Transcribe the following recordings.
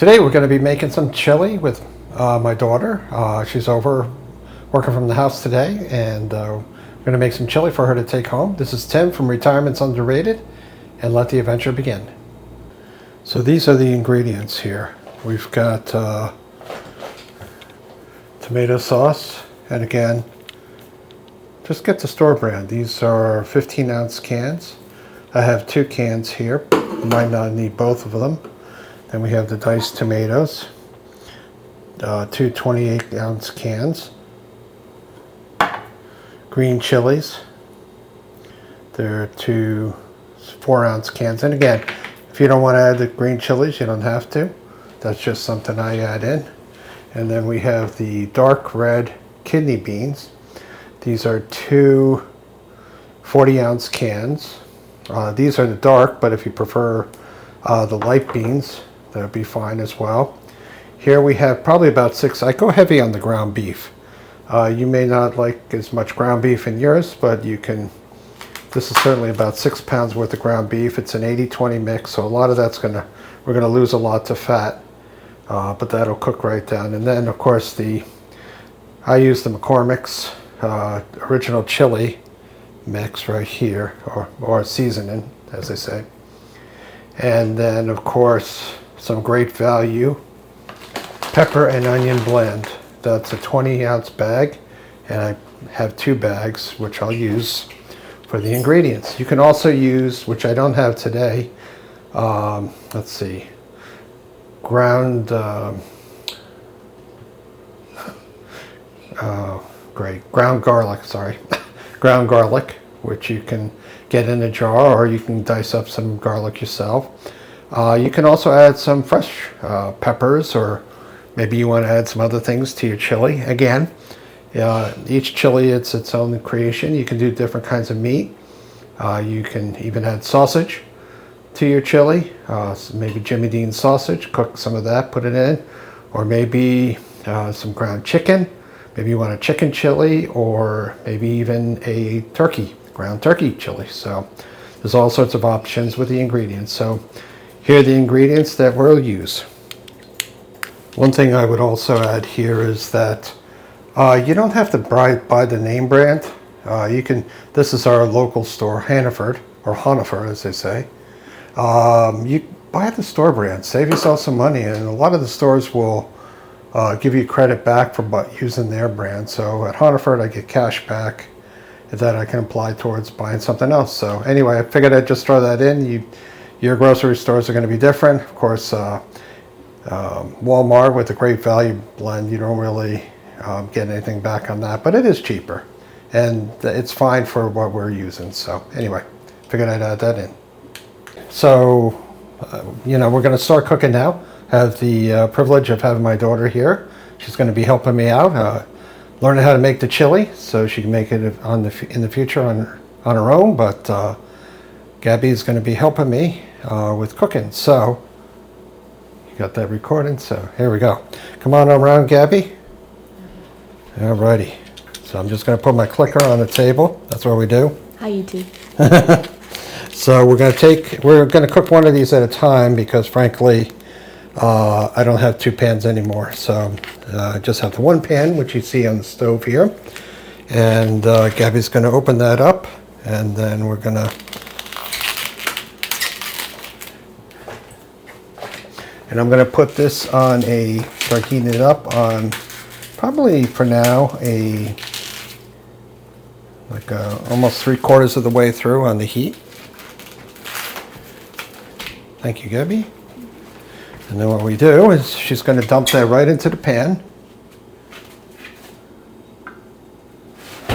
Today we're going to be making some chili with my daughter. She's over working from the house today, and we're going to make some chili for her to take home. This is Tim from Retirement's Underrated, and let the adventure begin. So these are the ingredients here. We've got tomato sauce, and again, just get the store brand. These are 15-ounce cans. I have 2 cans here. Might not need both of them. Then we have the diced tomatoes, 2 28-ounce cans. Green chilies, they're 2 4-ounce cans. And again, if you don't want to add the green chilies, you don't have to. That's just something I add in. And then we have the dark red kidney beans. These are 2 40-ounce cans. These are the dark, but if you prefer the light beans, that would be fine as well. Here we have probably about 6. I go heavy on the ground beef. You may not like as much ground beef in yours, but you can. This is certainly about 6 pounds worth of ground beef. It's an 80-20 mix, so a lot of that's we're gonna lose a lot to fat, but that'll cook right down. And then of course I use the McCormick's original chili mix right here, or seasoning, as they say. And then of course some great value pepper and onion blend. That's a 20-ounce bag, and I have 2 bags which I'll use for the ingredients. You can also use, which I don't have today, let's see, ground garlic, sorry. Ground garlic, which you can get in a jar, or you can dice up some garlic yourself. You can also add some fresh peppers, or maybe you want to add some other things to your chili. Again, each chili, it's its own creation. You can do different kinds of meat. You can even add sausage to your chili. So maybe Jimmy Dean sausage, cook some of that, put it in. Or maybe some ground chicken. Maybe you want a chicken chili, or maybe even a ground turkey chili. So there's all sorts of options with the ingredients. So here are the ingredients that we'll use. One thing I would also add here is that you don't have to buy the name brand. This is our local store, Hannaford, or Hannaford as they say. You buy the store brand, save yourself some money, and a lot of the stores will give you credit back for using their brand. So at Hannaford I get cash back that I can apply towards buying something else. So anyway, I figured I'd just throw that in. Your grocery stores are going to be different. Of course, Walmart with the great value blend, you don't really get anything back on that, but it is cheaper, and it's fine for what we're using. So anyway, figured I'd add that in. So we're going to start cooking now. Have the privilege of having my daughter here. She's going to be helping me out, learning how to make the chili, so she can make it in the future on her own. But Gabby is going to be helping me with cooking. So you got that recording, so here we go. Come on around, Gabby. Alrighty. So I'm just going to put my clicker on the table. That's what we do. Hi, YouTube. So we're going to cook one of these at a time, because frankly, I don't have 2 pans anymore. So I just have the 1 pan, which you see on the stove here. And Gabby's going to open that up, and then we're going to. And I'm going to put this on start heating it up on, probably for now, almost 3/4 of the way through on the heat. Thank you, Gabby. And then what we do is she's going to dump that right into the pan.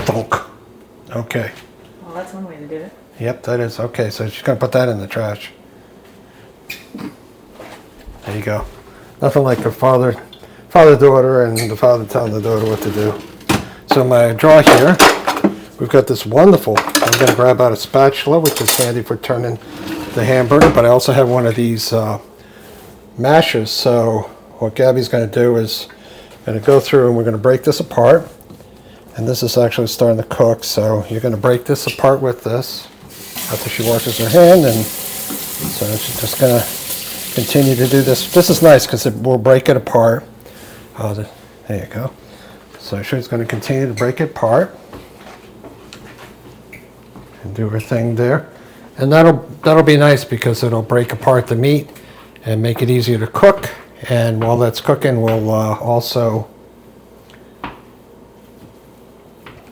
Thunk. Okay. Well, that's one way to do it. Yep, that is. Okay, so she's going to put that in the trash. There you go. Nothing like the father-daughter, and the father telling the daughter what to do. So my drawer here, we've got this wonderful, I'm going to grab out a spatula, which is handy for turning the hamburger, but I also have one of these mashers. So what Gabby's going to do is going to go through, and we're going to break this apart. And this is actually starting to cook, so you're going to break this apart with this after she washes her hand. And so she's just going to continue to do this. This is nice because it will break it apart. There you go. So she's going to continue to break it apart and do her thing there. And that'll be nice because it'll break apart the meat and make it easier to cook. And while that's cooking, we'll also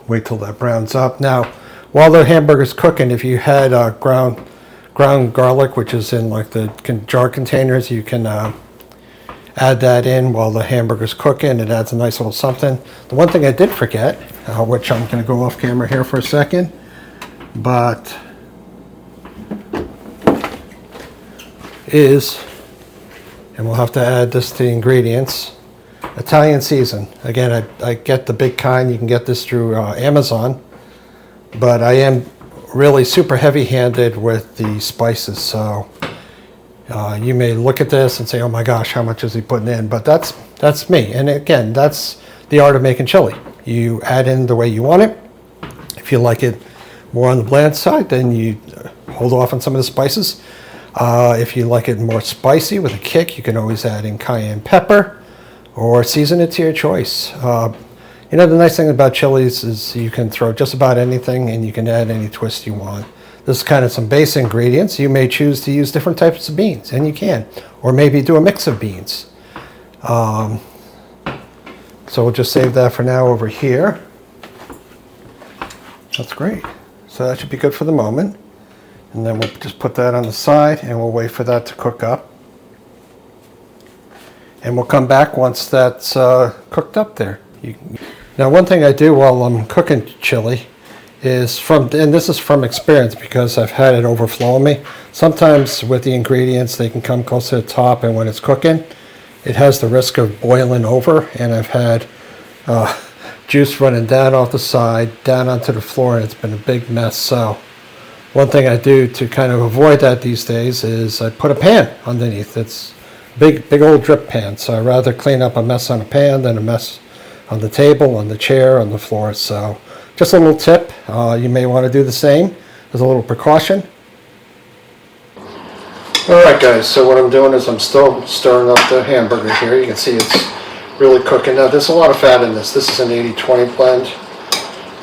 wait till that browns up. Now, while the hamburger's cooking, if you had ground garlic, which is in like the jar containers, you can add that in while the hamburger's cooking. It adds a nice little something. The one thing I did forget, which I'm going to go off camera here for a second, but is, and we'll have to add this to the ingredients, Italian season. Again, I get the big kind. You can get this through Amazon, but I am really super heavy-handed with the spices, so you may look at this and say, oh my gosh, how much is he putting in? But that's me. And again, that's the art of making chili. You add in the way you want it. If you like it more on the bland side, then you hold off on some of the spices. If you like it more spicy with a kick, you can always add in cayenne pepper or season it to your choice. You know, the nice thing about chilies is you can throw just about anything and you can add any twist you want. This is kind of some base ingredients. You may choose to use different types of beans, and you can. Or maybe do a mix of beans. So we'll just save that for now over here. That's great. So that should be good for the moment. And then we'll just put that on the side and we'll wait for that to cook up. And we'll come back once that's cooked up there. Now, one thing I do while I'm cooking chili is and this is from experience because I've had it overflow me. Sometimes with the ingredients, they can come close to the top, and when it's cooking, it has the risk of boiling over, and I've had juice running down off the side, down onto the floor, and it's been a big mess. So one thing I do to kind of avoid that these days is I put a pan underneath. It's big old drip pan, so I'd rather clean up a mess on a pan than a mess on the table, on the chair, on the floor. So just a little tip, you may want to do the same as a little precaution. Alright guys, so what I'm doing is I'm still stirring up the hamburger here. You can see it's really cooking. Now there's a lot of fat in this. This is an 80-20 blend.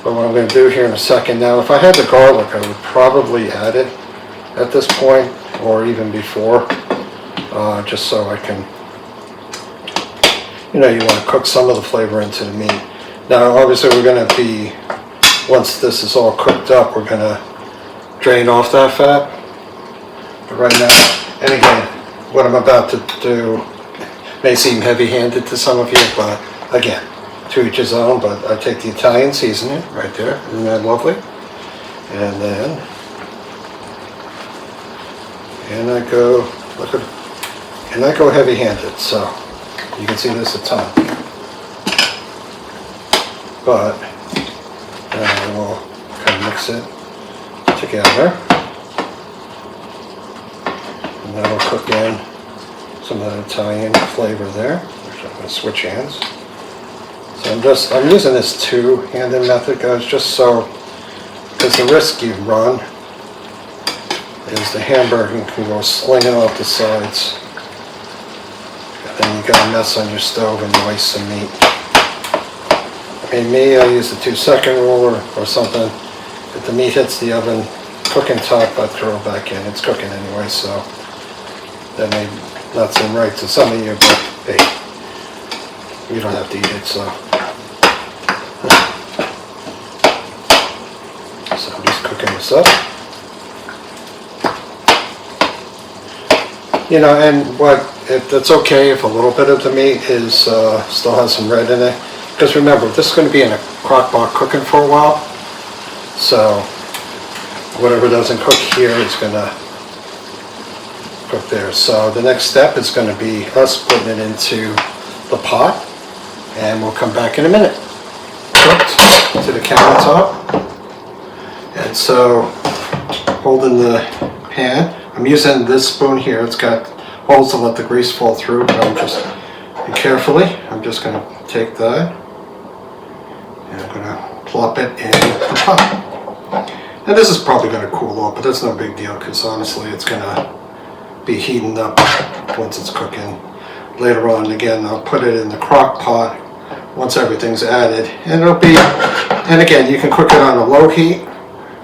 But what I'm going to do here in a second, now if I had the garlic, I would probably add it at this point or even before, just so I can, you know, you want to cook some of the flavor into the meat. Now obviously we're going to be, once this is all cooked up, we're going to drain off that fat. But right now, and again, what I'm about to do may seem heavy-handed to some of you, but again, to each his own. But I take the Italian seasoning right there, isn't that lovely? And then, and I go, look at, and I go heavy-handed, so you can see this a ton. But then we'll kind of mix it together. And that'll cook in some of that Italian flavor there. Which I'm going to switch hands. So I'm using this two-handed method, guys, just so, because the risk you run is the hamburger can go slinging off the sides. And then you got a mess on your stove and you waste some meat. I mean, me, I use the 2-second rule or something. If the meat hits the oven, cooking top, I throw it back in. It's cooking anyway, so that may not seem right to some of you, but hey, you don't have to eat it, so. So I'm just cooking this up. You know, and it's okay if a little bit of the meat is still has some red in it. Because remember, this is going to be in a crock pot cooking for a while. So whatever doesn't cook here is going to cook there. So the next step is going to be us putting it into the pot. And we'll come back in a minute. Cooked to the countertop. And so holding the pan, I'm using this spoon here. It's got holes to let the grease fall through, but I'm just carefully, I'm just going to take that and I'm going to plop it in the pot. And this is probably going to cool off, but that's no big deal because honestly it's going to be heating up once it's cooking later on. Again, I'll put it in the crock pot once everything's added, and it'll be, and again, you can cook it on a low heat,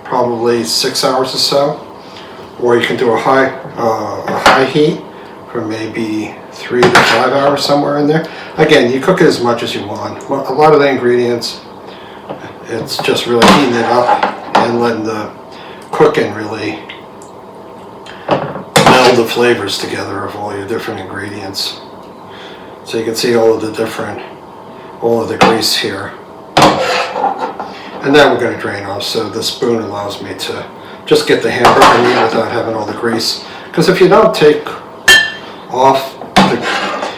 probably 6 hours or so, or you can do a high heat for maybe 3 to 5 hours, somewhere in there. Again, you cook it as much as you want. A lot of the ingredients, it's just really heating it up and letting the cooking really meld the flavors together of all your different ingredients. So you can see all of the grease here. And then we're going to drain off, so the spoon allows me to just get the hamburger meat without having all the grease. Because if you don't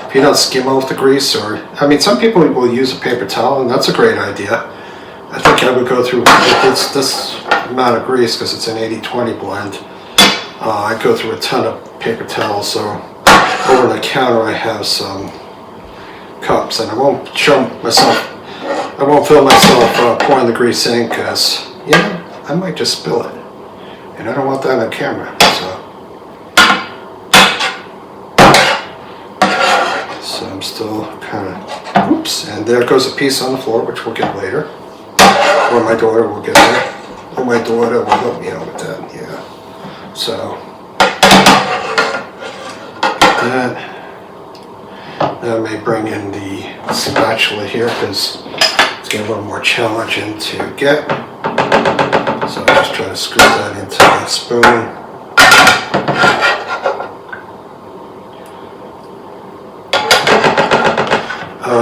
if you don't skim off the grease, or, I mean, some people will use a paper towel, and that's a great idea. I think I would go through this amount of grease, because it's an 80-20 blend. I go through a ton of paper towels, so over the counter I have some cups, and I won't fill myself pouring the grease in, because, you know, I might just spill it, and I don't want that on camera. So I'm still kind of, oops, and there goes a piece on the floor, which we'll get later, or my daughter will get there, or my daughter will help me out with that, yeah. So that I may bring in the spatula here, because it's getting a little more challenging to get. So I'll just try to scoop that into the spoon.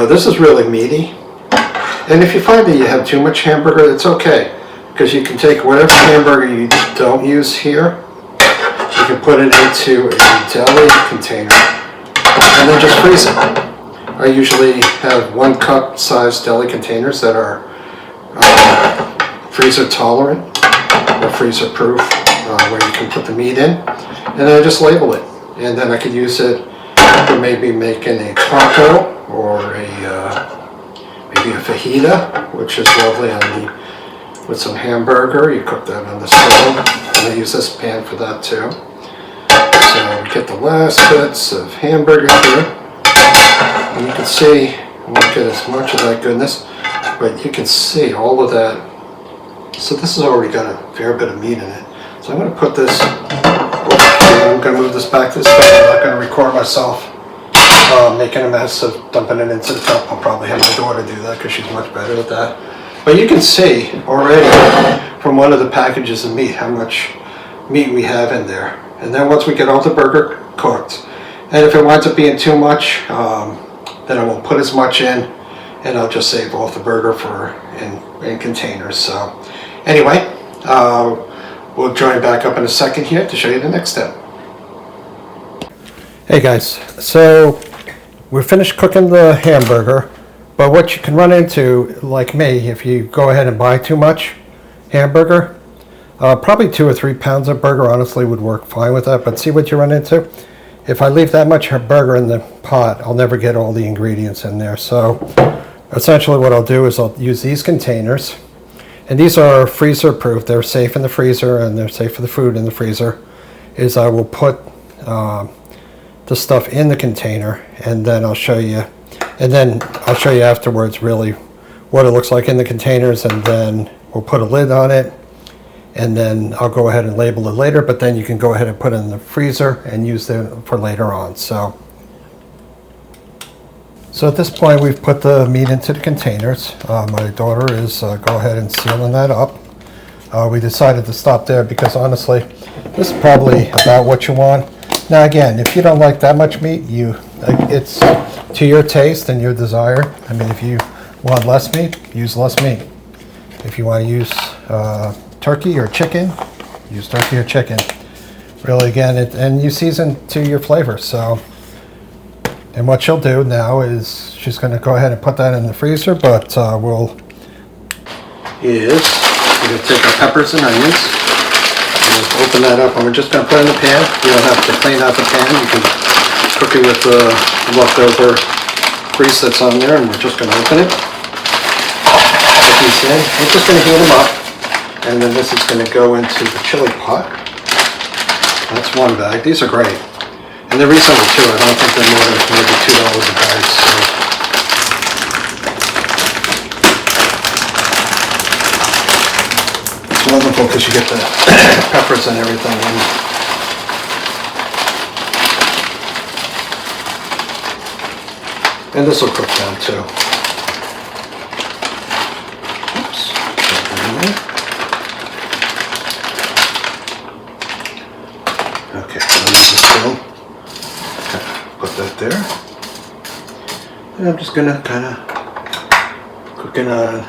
This is really meaty, and if you find that you have too much hamburger, it's okay, because you can take whatever hamburger you don't use here, you can put it into a deli container and then just freeze it. I usually have 1 cup size deli containers that are freezer tolerant or freezer proof, where you can put the meat in, and then I just label it, and then I could use it for maybe making a taco, or maybe a fajita, which is lovely with some hamburger. You cook that on the stove, and I use this pan for that too. So we get the last bits of hamburger here, and you can see, I won't get as much of that goodness, but you can see all of that. So this has already got a fair bit of meat in it. So I'm going to put this, I'm going to move this back to the stove. I'm not going to record myself making a mess of dumping it into the cup. I'll probably have my daughter do that, because she's much better at that. But you can see already from one of the packages of meat how much meat we have in there. And then once we get all the burger cooked, and if it winds up being too much, then I won't put as much in, and I'll just save off the burger in containers. So anyway, we'll join back up in a second here to show you the next step. Hey guys, so we're finished cooking the hamburger, but what you can run into, like me, if you go ahead and buy too much hamburger, probably 2 or 3 pounds of burger honestly would work fine with that, but see what you run into? If I leave that much burger in the pot, I'll never get all the ingredients in there. So essentially what I'll do is I'll use these containers, and these are freezer proof. They're safe in the freezer, and they're safe for the food in the freezer. Is I will put the stuff in the container, and then I'll show you afterwards really what it looks like in the containers, and then we'll put a lid on it, and then I'll go ahead and label it later, but then you can go ahead and put it in the freezer and use them for later on. So at this point we've put the meat into the containers. My daughter is go ahead and sealing that up. We decided to stop there because honestly this is probably about what you want. Now again, if you don't like that much meat, it's to your taste and your desire. I mean, if you want less meat, use less meat. If you want to use turkey or chicken, use turkey or chicken. Really, again, and you season to your flavor. So, and what she'll do now is she's going to go ahead and put that in the freezer, but we're going to take our peppers and onions. Open that up, and we're just going to put it in the pan. You don't have to clean out the pan. You can cook it with the leftover grease that's on there, and we're just going to open it. Put these in. We're just going to heat them up, and then this is going to go into the chili pot. That's one bag. These are great. And they're reasonable too. I don't think they're more than maybe $2 a bag. So. It's wonderful because you get the peppers and everything. And this will cook down too. Oops. Okay, put that there. And I'm just gonna kind of cook it on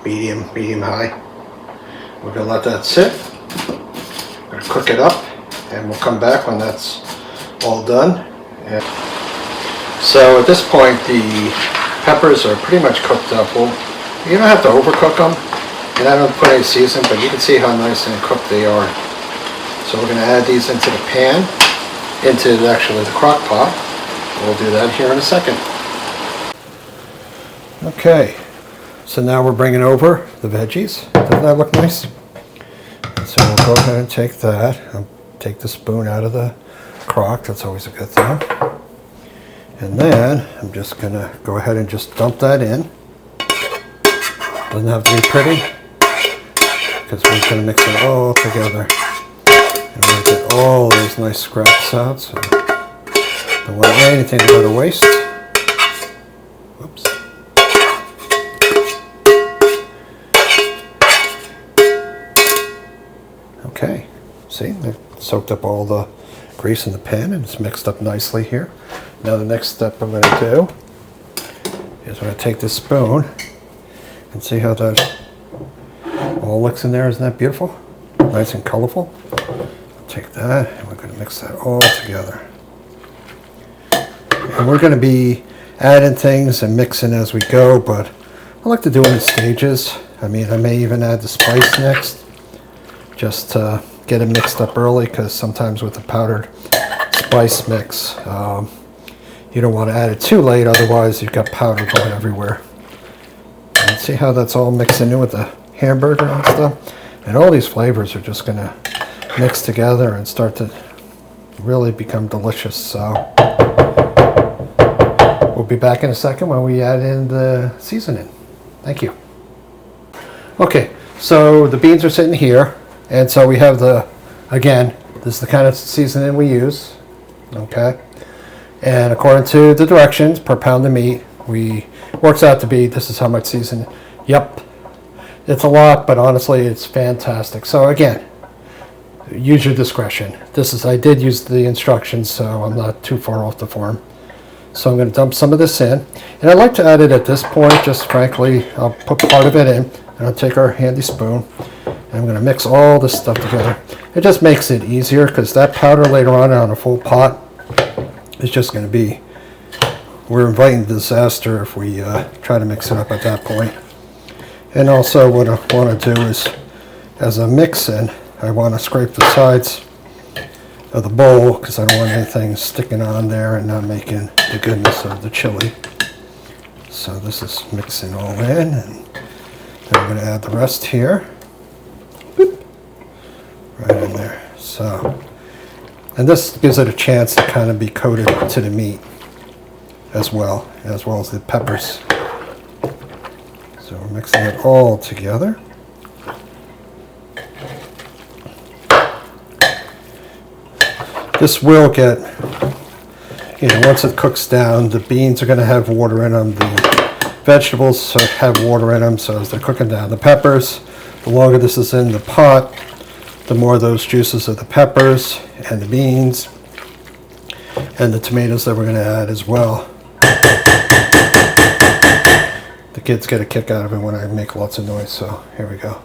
medium high. We're gonna let that sit. We're gonna cook it up, and we'll come back when that's all done. And so at this point, the peppers are pretty much cooked up. Well, you don't have to overcook them, and I don't put any seasoning, but you can see how nice and cooked they are. So we're going to add these into the pan, into actually the crock pot. We'll do that here in a second. Okay, so now we're bringing over the veggies. Doesn't that look nice? So we'll go ahead and take that. I'll take the spoon out of the crock. That's always a good thing. And then I'm just going to go ahead and just dump that in. Doesn't have to be pretty, because we're going to mix it all together. And we'll get all those nice scraps out, so don't want anything to go to waste. Whoops. Okay, see, I've soaked up all the grease in the pan and it's mixed up nicely here. Now the next step I'm going to do is I'm going to take this spoon and see how that all looks in there. Isn't that beautiful? Nice and colorful. Take that and we're going to mix that all together. And we're going to be adding things and mixing as we go, but I like to do it in stages. I mean, I may even add the spice next, just to get it mixed up early, because sometimes with the powdered spice mix, you don't want to add it too late, otherwise you've got powder going everywhere. And see how that's all mixing in with the hamburger and stuff? And all these flavors are just going to mix together and start to really become delicious. So we'll be back in a second when we add in the seasoning. Thank you. Okay, so the beans are sitting here, and so we have again, this is the kind of seasoning we use, okay? And according to the directions per pound of meat, works out to be, this is how much seasoning. Yep, it's a lot, but honestly, it's fantastic. So again, use your discretion. I did use the instructions, so I'm not too far off the form. So I'm going to dump some of this in, and I like to add it at this point. Just frankly, I'll put part of it in, and I'll take our handy spoon, and I'm going to mix all this stuff together. It just makes it easier, because that powder later on a full pot is just going to be, we're inviting disaster if we try to mix it up at that point. And also what I want to do is, as I'm mixing, I want to scrape the sides of the bowl, because I don't want anything sticking on there and not making the goodness of the chili. So this is mixing all in, and then I'm going to add the rest here. Boop. Right in there. So, and this gives it a chance to kind of be coated to the meat as well as the peppers. So we're mixing it all together. This will get, once it cooks down, the beans are going to have water in them, the vegetables have water in them, so as they're cooking down the peppers, the longer this is in the pot, the more those juices of the peppers and the beans and the tomatoes that we're going to add as well. The kids get a kick out of it when I make lots of noise, so here we go.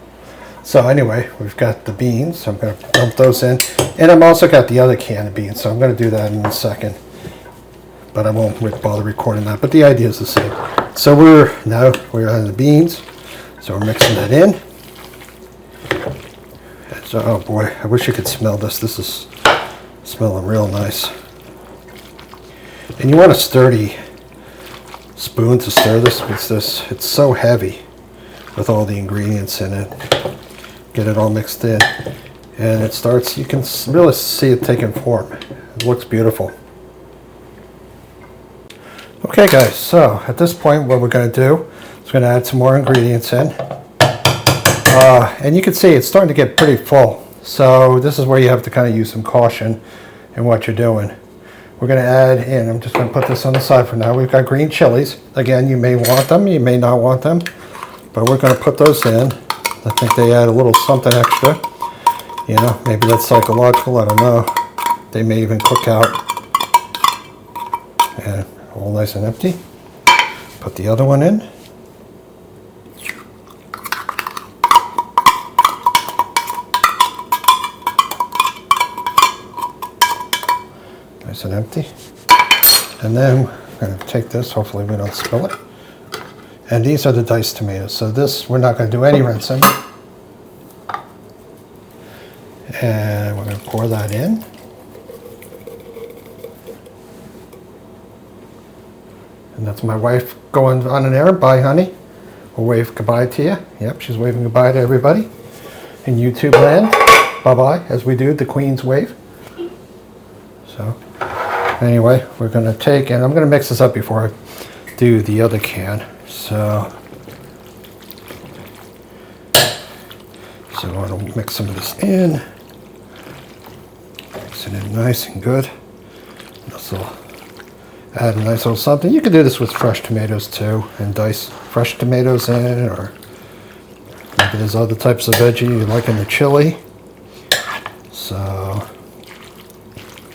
So anyway, we've got the beans. I'm going to dump those in. And I've also got the other can of beans, so I'm going to do that in a second. But I won't bother recording that, but the idea is the same. So we're adding the beans. So we're mixing that in. So, oh boy, I wish you could smell this. This is smelling real nice. And you want a sturdy spoon to stir this with this. It's so heavy with all the ingredients in it. Get it all mixed in, and it starts, you can really see it taking form. It looks beautiful. Okay guys, so at this point what we're going to do is we're going to add some more ingredients in. And you can see it's starting to get pretty full. So this is where you have to kind of use some caution in what you're doing. We're going to add in, I'm just going to put this on the side for now. We've got green chilies. Again, you may want them, you may not want them. But we're going to put those in. I think they add a little something extra. You know, maybe that's psychological, I don't know. They may even cook out. And all nice and empty. Put the other one in. Nice and empty. And then we're going to take this, hopefully we don't spill it. And these are the diced tomatoes. So this, we're not going to do any rinsing. And we're going to pour that in. And that's my wife going on an errand. Bye, honey. We'll wave goodbye to you. Yep, she's waving goodbye to everybody in YouTube land. Bye-bye, as we do the Queen's wave. So, anyway, we're going to take, and I'm going to mix this up before I do the other can. So I'm going to mix some of this in. Mix it in nice and good. This will add a nice little something. You can do this with fresh tomatoes too, and dice fresh tomatoes in, or maybe there's other types of veggie you like in the chili. So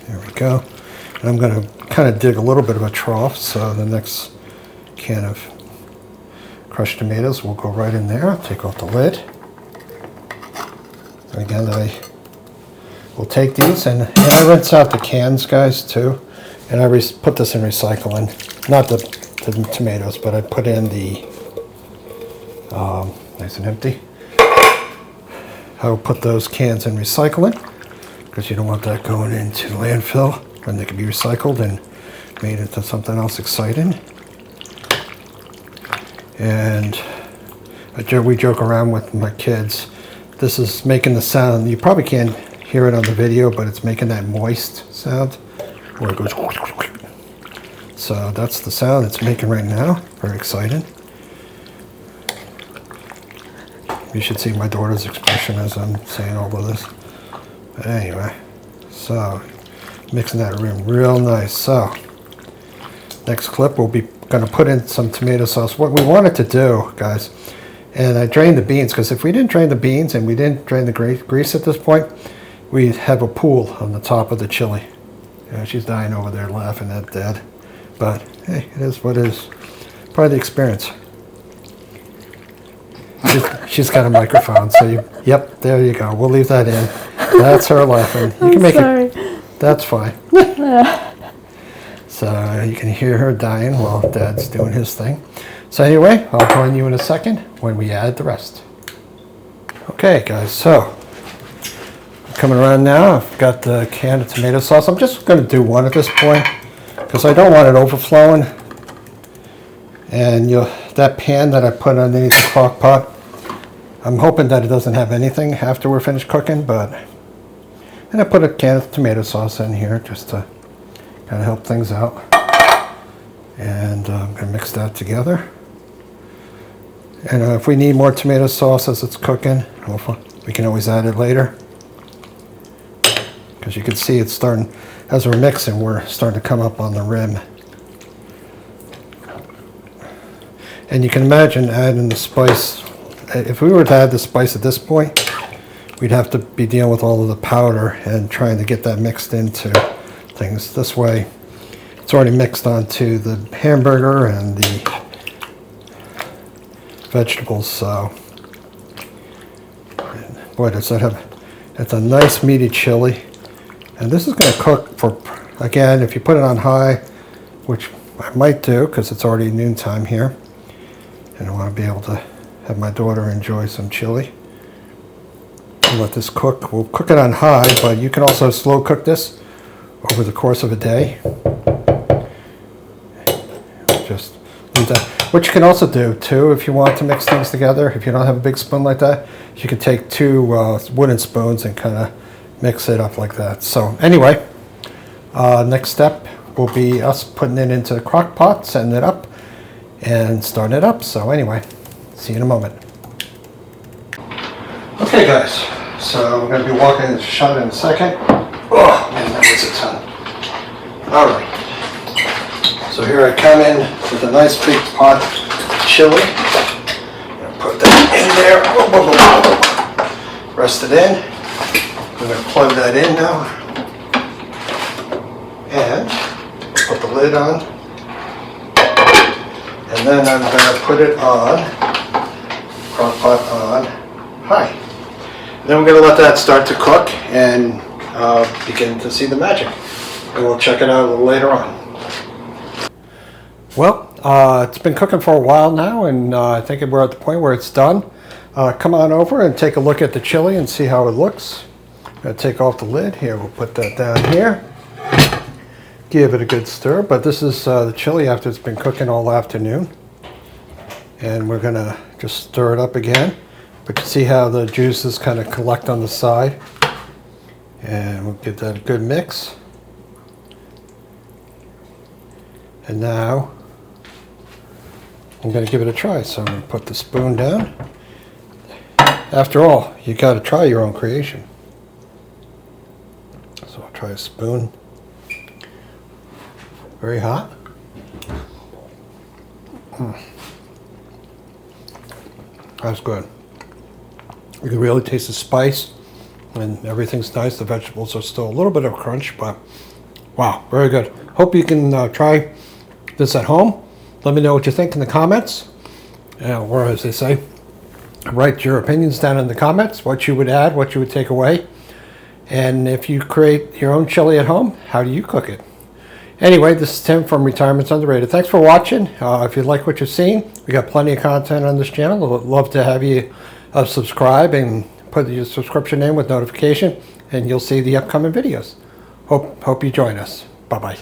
there we go. And I'm going to kind of dig a little bit of a trough, so the next can of crushed tomatoes will go right in there. I'll take off the lid. And again, I will take these and I rinse out the cans, guys, too. And I put this in recycling. Not the tomatoes, but I put in the nice and empty. I will put those cans in recycling because you don't want that going into landfill when they can be recycled and made into something else exciting. And we joke around with my kids. This is making the sound. You probably can't hear it on the video, but it's making that moist sound where it goes. So that's the sound it's making right now. Very exciting. You should see my daughter's expression as I'm saying all of this. But anyway, so mixing that in real nice. So next clip we'll be going to put in some tomato sauce. What we wanted to do, guys, and I drained the beans, because if we didn't drain the beans and we didn't drain the grease at this point, we'd have a pool on the top of the chili. Yeah, she's dying over there laughing at Dad. But hey, it is what it is. Part of the experience. She's got a microphone, so yep, there you go. We'll leave that in. That's her laughing. You can make it. That's fine. So you can hear her dying while Dad's doing his thing. So anyway, I'll join you in a second when we add the rest. Okay, guys, so coming around now, I've got the can of tomato sauce. I'm just going to do one at this point because I don't want it overflowing. And that pan that I put underneath the crock pot, I'm hoping that it doesn't have anything after we're finished cooking, and I put a can of tomato sauce in here just to kind of help things out. And I'm going to mix that together. And if we need more tomato sauce as it's cooking, we can always add it later. Because you can see it's starting, as we're mixing, we're starting to come up on the rim. And you can imagine adding the spice. If we were to add the spice at this point, we'd have to be dealing with all of the powder and trying to get that mixed into things. This way, it's already mixed onto the hamburger and the vegetables. So, boy, does that have, it's a nice meaty chili. And this is going to cook for, again, if you put it on high, which I might do because it's already noontime here. And I want to be able to have my daughter enjoy some chili. We'll let this cook. We'll cook it on high, but you can also slow cook this over the course of a day. Just leave that. What you can also do too, if you want to mix things together, if you don't have a big spoon like that, you can take two wooden spoons and kind of mix it up like that. So anyway, Next step will be us putting it into the crock pot, setting it up, and starting it up. So anyway, see you in a moment. Okay guys, so I'm going to be walking the shot in a second. Oh man, that was a ton. Alright, so here I come in with a nice big pot of chili. I'm going to put that in there. Rest it in. I'm going to plug that in now. And put the lid on. And then I'm going to put it on, crock pot on high. Then we're going to let that start to cook and begin to see the magic. And we'll check it out a little later on. Well, it's been cooking for a while now, and I think we're at the point where it's done. Come on over and take a look at the chili and see how it looks. I'm going to take off the lid here. We'll put that down here. Give it a good stir, but this is the chili after it's been cooking all afternoon. And we're going to just stir it up again. But you see how the juices kind of collect on the side. And we'll give that a good mix. And now I'm going to give it a try. So I'm going to put the spoon down. After all, you got to try your own creation. So I'll try a spoon. Very hot. That's good. You can really taste the spice, and everything's nice. The vegetables are still a little bit of a crunch, but wow, very good. Hope you can try this at home. Let me know what you think in the comments, or as they say, write your opinions down in the comments, what you would add, what you would take away. And if you create your own chili at home, how do you cook it? Anyway, this is Tim from Retirement's Underrated. Thanks for watching. If you like what you're seeing, we got plenty of content on this channel. We'd love to have you subscribe and put your subscription in with notification, and you'll see the upcoming videos. Hope you join us. Bye-bye.